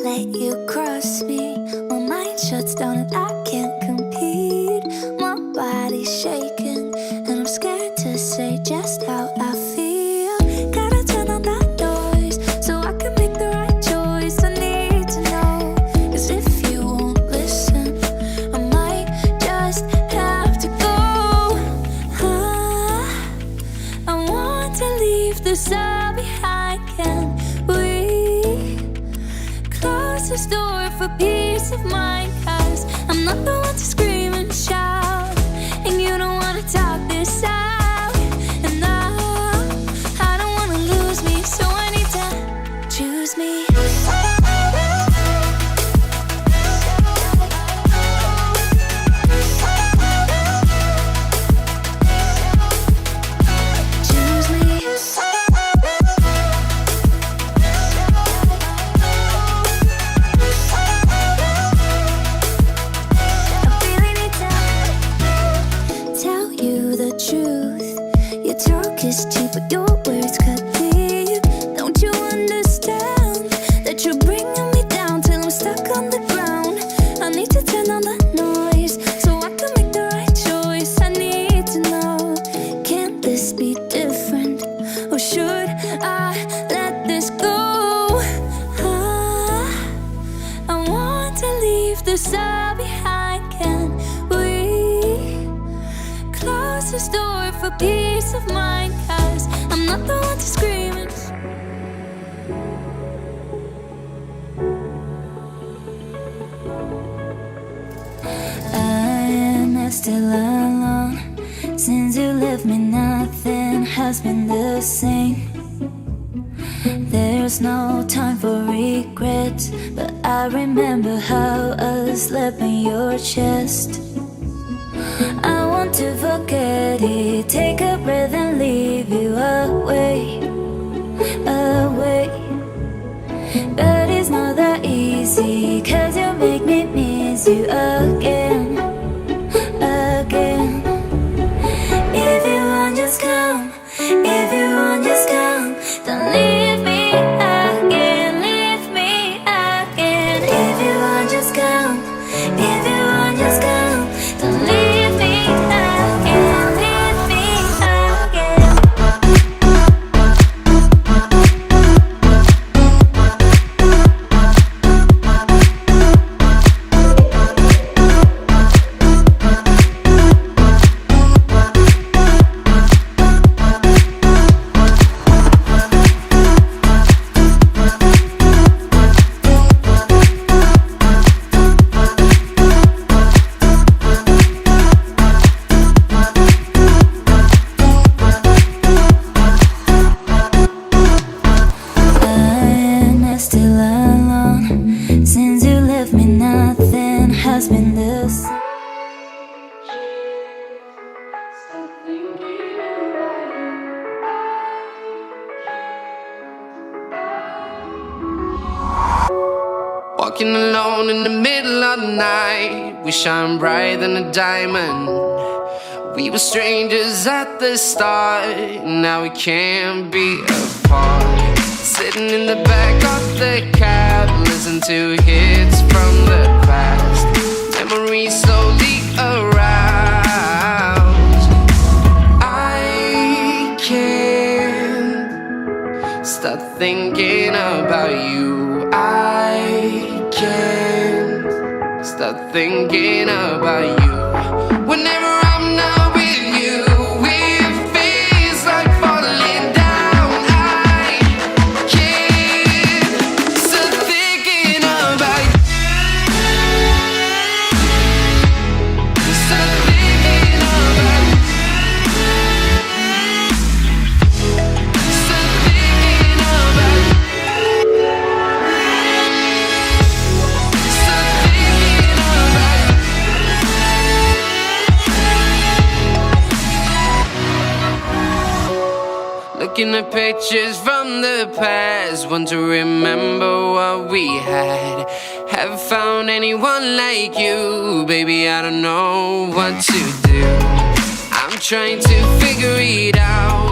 let you cross me. My mind shuts down and I can't compete. My body's shaking and I'm scared to say just how I feel. Gotta turn on that noise so I can make the right choice. I need to know, 'cause if you won't listen, I might just have to go. I want to leave this all behind. Can we close this door for peace of mind? 'Cause I'm not the one to scream and shout, and you don't wanna talk this out. And I don't wanna lose me, so I need to choose me. Choose me. I really need to tell you the truth. Your talk is cheap, but your words cut deep. Don't you understand that you're bringing me down till I'm stuck on the ground? I need to turn on the noise so I can make the right choice. I need to know, can this be different, or should I let this go? I want to leave this all behind. Can we close this door for peace of mind? 'Cause I'm not the one to scream and I am still alone. Since you left me, nothing has been the same. There's no time for regrets, but I remember how I slept in your chest. I want to forget it, take a breath and leave you away, away. But it's not that easy, 'cause you make me miss you again, again. If you want, just come. If you want, just come. Don't leave me again, leave me again. If you want, just come. If you want, just come. Don't leave me again, leave me again. I'm still alone. Since you left me, nothing has been the same. Walking alone in the middle of the night, we shine brighter than a diamond. We were strangers at the start, now we can't be apart. Sitting in the back of the cab, listen to hits from the past. Memories slowly arouse. I can't stop thinking about you. I can't stop thinking about you. Whenever I'm not with you, it feels like falling down. I can't stop thinking about you. Stop thinking about you. Stop thinking about you. Stop thinking about you. Looking at pictures from the past, want to remember what we had. Haven't found anyone like you, baby, I don't know what to do. I'm trying to figure it out.